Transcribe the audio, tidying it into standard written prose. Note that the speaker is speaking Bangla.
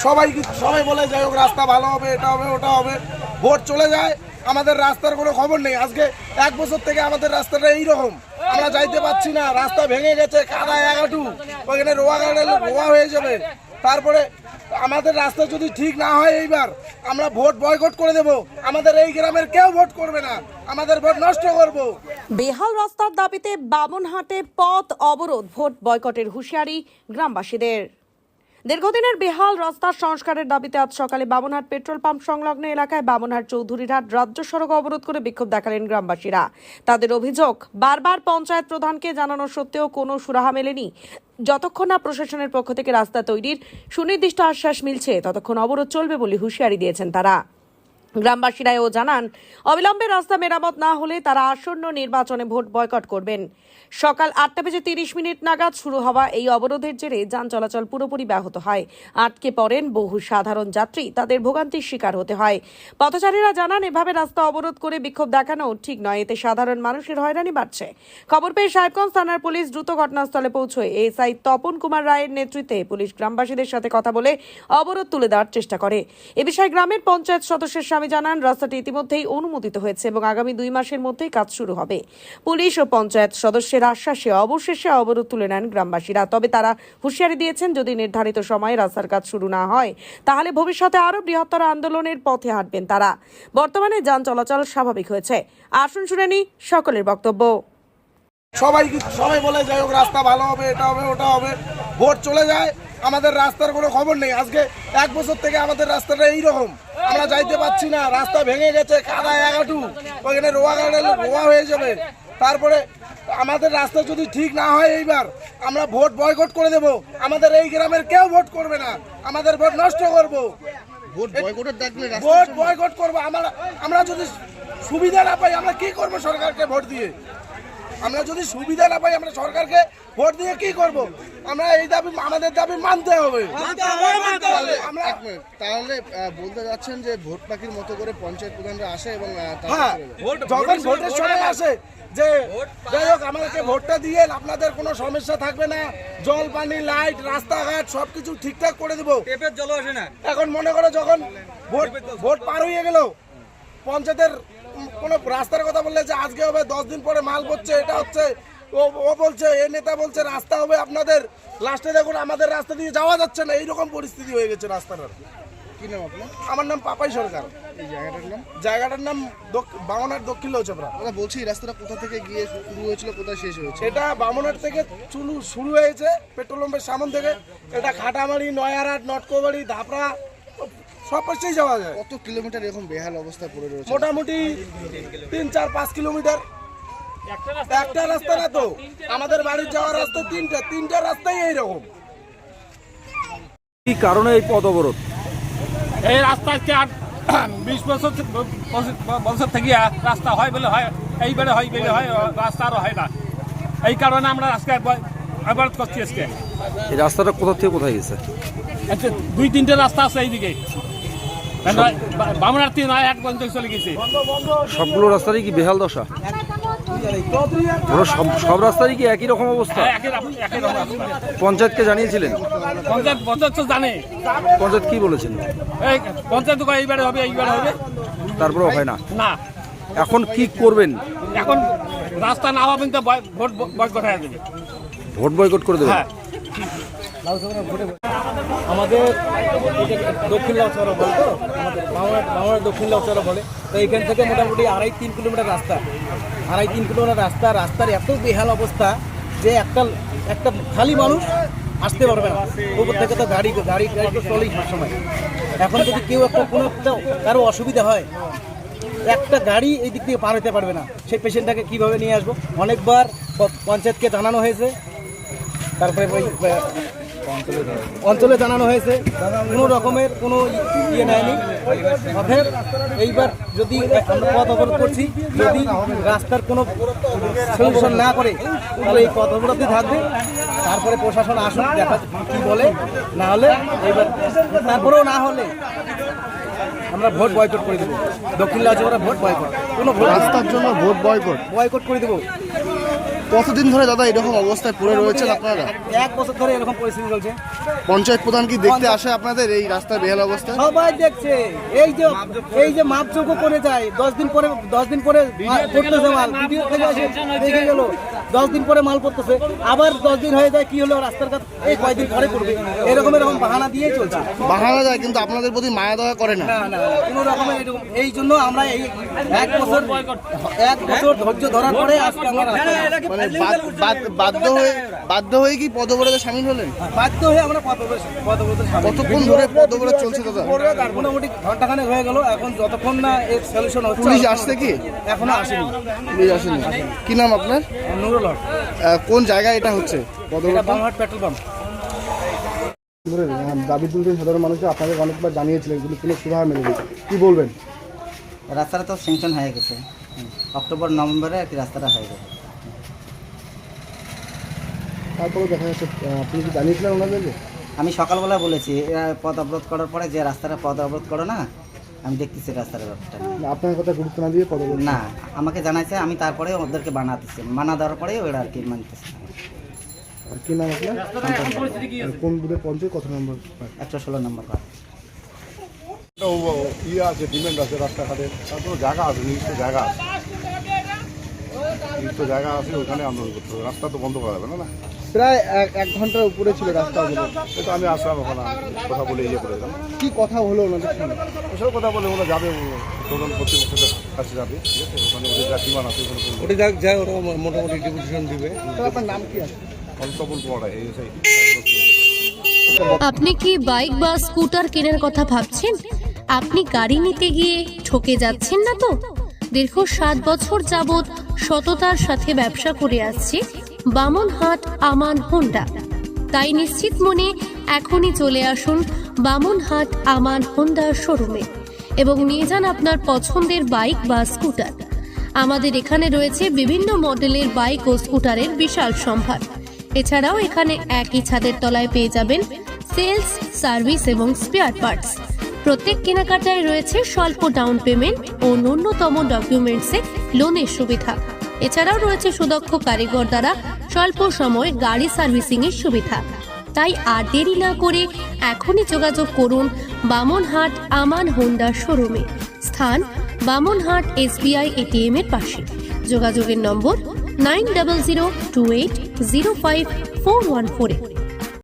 সবাই বলে যাই হোক রাস্তা ভালো হবে, এটা হবে, ওটা হবে, ভোট চলে যায়, আমাদের রাস্তার কোনো খবর নেই। আজকে 1 বছর থেকে আমাদের রাস্তাটা এইরকম, আমরা যাইতে পারছি না, রাস্তা ভেঙে গেছে, কাদায় এগাটু, ওইখানে রোয়া হয়ে যাবে। তারপরে আমাদের রাস্তা যদি ঠিক না হয় এইবার আমরা ভোট বয়কট করে দেব। আমাদের এই গ্রামের কেউ ভোট করবে না, আমাদের ভোট নষ্ট করব। বেহাল রাস্তার দাবিতে বামনহাটে পথ অবরোধ, ভোট বয়কটের হুঁশিয়ারি গ্রামবাসীদের। দীর্ঘদিনের বেহাল রাস্তার সংস্কারের দাবিতে আজ সকালে বামনহাট পেট্রোল পাম্প সংলগ্ন এলাকায় বামনহাট চৌধুরীরহাট রাজ্য সড়ক অবরোধ করে বিক্ষোভ দেখালেন গ্রামবাসীরা। তাদের অভিযোগ, বারবার পঞ্চায়েত প্রধানকে জানানো সত্ত্বেও কোনো সুরাহা মেলেনি। যতক্ষণ না প্রশাসনের পক্ষ থেকে রাস্তা তৈরির সুনির্দিষ্ট আশ্বাস মিলছে ততক্ষণ অবরোধ চলবে বলে হুঁশিয়ারি দিয়েছেন তারা। গ্রামবাসীরা এও জানান, অবিলম্বে রাস্তা মেরামত না হলে তারা আসন্ন নির্বাচনে ভোট বয়কট করবেন। সকাল 8:30 নাগাদ শুরু হওয়া এই অবরোধের জেরে যান চলাচল পুরোপুরি ব্যাহত হয়। আটকে পড়েন বহু সাধারণ যাত্রী, তাদের ভোগান্তির শিকার হতে হয়। পথচারীরা জানান, এভাবে রাস্তা অবরোধ করে বিক্ষোভ দেখানো ঠিক নয়, এতে সাধারণ মানুষের হয়রানি বাড়ছে। খবর পেয়ে সাহেবগঞ্জ থানার পুলিশ দ্রুত ঘটনাস্থলে পৌঁছয়। এসআই তপন কুমার রায়ের নেতৃত্বে পুলিশ গ্রামবাসীদের সাথে কথা বলে অবরোধ তুলে দেওয়ার চেষ্টা করে। এ বিষয়ে গ্রামের পঞ্চায়েত সদস্যের স্বামী জানান, রাস্তাটি ইতিমধ্যেই অনুমোদিত হয়েছে এবং আগামী 2 মাসের মধ্যেই কাজ শুরু হবে। পুলিশ ও পঞ্চায়েত সদস্যের আশ্বাসে অবশেষে অবরোধ তুলে নেন গ্রামবাসীরা। তবে তারা হুঁশিয়ারি দিয়েছেন, যদি নির্ধারিত সময়ে রাস্তার কাজ শুরু না হয় তাহলে ভবিষ্যতে আরো বৃহত্তর আন্দোলনের পথে হাঁটবেন তারা। বর্তমানে যান চলাচল স্বাভাবিক হয়েছে। আসুন শুনে নি সকলের বক্তব্য। সবাই বলে যাই হোক রাস্তা ভালো হবে, এটা হবে, ওটা হবে, ভোট চলে যায়, আমাদের রাস্তার কোনো খবর নেই। আজকে 1 বছর থেকে আমাদের রাস্তাটা এইরকম, আমরা যাইতে পারছি না, রাস্তা ভেঙে গেছে, কাদায় এগাটু, ওইখানে রোয়া হয়ে যাবে। তারপরে আমাদের রাস্তা যদি ঠিক না হয় এইবার আমরা ভোট বয়কট করে দেব। আমাদের এই গ্রামের কেউ ভোট করবে না, আমাদের ভোট নষ্ট করব। ভোট বয়কট করবো। আমরা যদি সুবিধা না পাই আমরা কি করবো? সরকারকে ভোট দিয়ে আমরা যদি সুবিধা না পাই আমরা সরকারকে ভোট দিয়ে কি করব? আমরা এই দাবি, আমাদের দাবি মানতে হবে। তাহলে বলতে যাচ্ছেন যে ভোট পাখির মতো করে পঞ্চায়েত প্রধানরা আসে এবং যখন ভোটের সময় আসে যে যাই হোক আমাদেরকে ভোটটা দিয়ে আপনাদের কোনো সমস্যা থাকবে না, জল পানি লাইট রাস্তাঘাট সবকিছু ঠিকঠাক করে দেবো। এখন মনে করো যখন ভোট পার হয়ে গেল, পঞ্চায়েতের কোনো রাস্তার কথা বললে যে আজকে হবে, 10 দিন পরে মাল করছে, এটা হচ্ছে, ও বলছে, এ নেতা বলছে রাস্তা হবে আপনাদের, লাস্টে দেখুন আমাদের রাস্তা দিয়ে যাওয়া যাচ্ছে না, এইরকম পরিস্থিতি হয়ে গেছে রাস্তাটার। কি নাম আপনার? আমার নাম পাপাই সরকার। এই জায়গাটার নাম বামনহাট দক্ষিণ লৌচপড়া। বলছি রাস্তাটা কোথা থেকে গিয়ে শুরু হয়েছিল, কোথায় শেষ হয়েছে? এটা বামনহাট থেকে শুরু হয়েছে, পেট্রোল পাম্পের সামন থেকে। এটা খাটামারি, নয়ারহাট, নটকোবাড়ি, ধাপড়া সব পাশেই যাওয়া যায়। কত কিলোমিটার এরকম বেহাল অবস্থায় পড়ে রয়েছে? মোটামুটি 3-4-5 কিলোমিটার। একটা রাস্তা না তো, আমাদের বাড়ির যাওয়ার রাস্তা তিনটা রাস্তাই এইরকম। কি কারণে এই পথ অবরোধ? এই রাস্তা 20 বছর থেকে রাস্তা হয় বলে হয়, এইবারে হয় বলে হয়, রাস্তা আরও হয় না। এই কারণে আমরা আজকে অবরোধ করছি। আজকে এই রাস্তাটা কোথা থেকে কোথায় গেছে? আচ্ছা 2-3টে রাস্তা আছে এইদিকে, বামনার 3 এক পর্যন্ত চলে গেছে। সবগুলো রাস্তারই কি বেহাল দশা? সব রাস্তারই কি একই রকম অবস্থা? একই রকম রাস্তা। পঞ্চায়েতকে জানিয়েছিলেন? পঞ্চায়েত তো জানে। পঞ্চায়েত কি বলেছেন? এই পঞ্চায়েত এইবারে হবে, এইবারে হবে, তারপরেও হয় না। না। এখন কি করবেন? এখন রাস্তা না হওয়া পর্যন্ত ভোট বয়কট হয়ে যাবে। ভোট বয়কট করে দেবেন? হ্যাঁ। আমাদের দক্ষিণ লাউচড়া বলে, তো আমাদের বাংলার দক্ষিণ লাউচড়া বলে, তো এখান থেকে মোটামুটি 2.5-3 কিলোমিটার রাস্তা, 2.5-3 কিলোমিটার রাস্তার এত বেহাল অবস্থা যে একটা খালি মানুষ আসতে পারবে না। উপর থেকে তো গাড়ি তো চলেই সবসময়। এখন যদি কেউ কোনো একটা কারো অসুবিধা হয়, একটা গাড়ি এই দিক থেকে পার হতে পারবে না, সেই পেশেন্টটাকে কীভাবে নিয়ে আসবো? অনেকবার পঞ্চায়েতকে জানানো হয়েছে, তারপরে অঞ্চলে জানানো হয়েছে, কোনো রকমের কোনো ইয়ে নেয়নি। অতএব এইবার যদি আমরা পথ অবরোধ করছি, যদি রাস্তার কোনো সলিউশন না করে তাহলে এই পথ অবরোধই থাকবে। তারপরে প্রশাসন আসুন, দেখা কী বলে, না হলে এইবার তারপরেও না হলে আমরা ভোট বয়কট করে দেবো। দক্ষিণ লাউচড়া ভোট বয়কট, কোনো রাস্তার জন্য ভোট বয়কট করে দেবো। কতদিন ধরে দাদা এরকম অবস্থায় পড়ে রয়েছেন আপনারা? 1 বছর ধরে এরকম পরিস্থিতি চলছে। পঞ্চায়েত প্রধান কি দেখতে আসে আপনাদের এই রাস্তার বেহাল অবস্থা? সবাই দেখছে, এই যে মাপযোগ্য করে যায়, 10 দিন পরে পড়তেছে মাল, ভিডিও থেকে আসে দেখে গেল 10 দিন পরে মাল পড়তেছে, আবার 10 দিন হয়ে যায়, কি হলো রাস্তার কাজ এই কয়েকদিন পরে করবে, এরকম বাহানা দিয়েই চলছে। বাহানা যায় কিন্তু আপনাদের প্রতি মায়া দয়া করে না। না না কোনো রকমের এরকম, এই জন্য আমরা এই 1 বছর ধৈর্য ধরার পরে আজকে আমরা মানে বাধ্য হয়ে কি পদবরোধে সামিল হলেন? বাধ্য হয়ে আমরা পদব্রত কতক্ষণ ধরে পদবরোধ চলছে দাদা? মোটামুটি ঘন্টাখানেক হয়ে গেল, এখন যতক্ষণ না এর সলিউশন হচ্ছে। পুলিশ আসছে কি? এখনো আসেনি। পুলিশ আসেনি। কি নাম আপনার? নুরুল হক। কোন জায়গায় এটা হচ্ছে এটা বামহাট পেট্রোল পাম্প। দাবি তুলতে সাধারণ মানুষ আপনাদের অনেকবার জানিয়েছিলেন, এগুলো কোনো সুরাহা মেলেনি, কি বলবেন? রাস্তাটা তো স্যাংশন হয়ে গেছে, অক্টোবর নভেম্বরে আর কি রাস্তাটা হয়ে গেছে। তারপরে দেখা যাচ্ছে আপনি কি জানিয়েছিলেন ওনাদেরকে? আমি সকালবেলা বলেছি এরা পথ অবরোধ করার পরে যে রাস্তাটা পথ অবরোধ করো না, আমি দেখতেছি রাস্তার ব্যাপারটা। আপনার কথা গুরুত্ব না দিয়ে পদবরোধ? না, আমাকে জানাইছে, আমি তারপরে ওদেরকে বানাতেছি, মানা দেওয়ার পরে ওরা আর কি মানতেছে। কি নাম আপনার? কোন বুথের পঞ্চায়েত, কত নম্বর? 116 নম্বর পার্ট। ইয়ে আছে, ডিমেন্ড আছে রাস্তাঘাটের, তারপরে জায়গা আছে, নির্দিষ্ট জায়গা আছে, ওখানে আন্দোলন করতে হবে। রাস্তা তো বন্ধ করা যাবে না। প্রায় 1 ঘন্টার উপরে ছিল রাস্তা অবরোধ। এটা আমি আসলাম, ওখানে কথা বলে করে দিলাম। কি কথা হলো ওনাদের সঙ্গে? ওসব কথা বলে ওরা যাবে, প্রধান কর্তৃপক্ষের কাছে যাবে, ঠিক আছে? ওখানে ওদের যা ডিমান্ড আছে ওখানে বলবে। ওরা মোটামুটি ডিপুটেশন দিবে। আপনার নাম কি আছে? কনস্টেবল পড়া এই আপনি কি বাইক বা স্কুটার কেনার কথা ভাবছেন? আপনি গাড়ি নিতে গিয়ে ঠকে যাচ্ছেন না তো? দীর্ঘ 7 বছর যাবৎ সততার সাথে ব্যবসা করে আসছে বামনহাট আমান হোন্ডা। তাই নিশ্চিত মনে এখনই চলে আসুন বামনহাট আমান হোন্ডা শোরুমে এবং নিয়ে যান আপনার পছন্দের বাইক বা স্কুটার। আমাদের এখানে রয়েছে বিভিন্ন মডেলের বাইক ও স্কুটারের বিশাল সম্ভার। এছাড়াও এখানে একই ছাদের তলায় পেয়ে যাবেন সেলস, সার্ভিস এবং স্পেয়ার পার্টস। প্রত্যেক কেনাকাটায় রয়েছে স্বল্প ডাউন পেমেন্ট ও ন্যূনতম ডকুমেন্টসে লোনের সুবিধা। এছাড়াও রয়েছে সুদক্ষ কারিগর দ্বারা স্বল্প সময়ে গাড়ি সার্ভিসিং এর সুবিধা। তাই আর দেরি না করে এখনই যোগাযোগ করুন বামনহাট আমান হোন্ডা শোরুমে। স্থান বামনহাট SBI ATM এর পাশে। যোগাযোগের নম্বর 9002805414।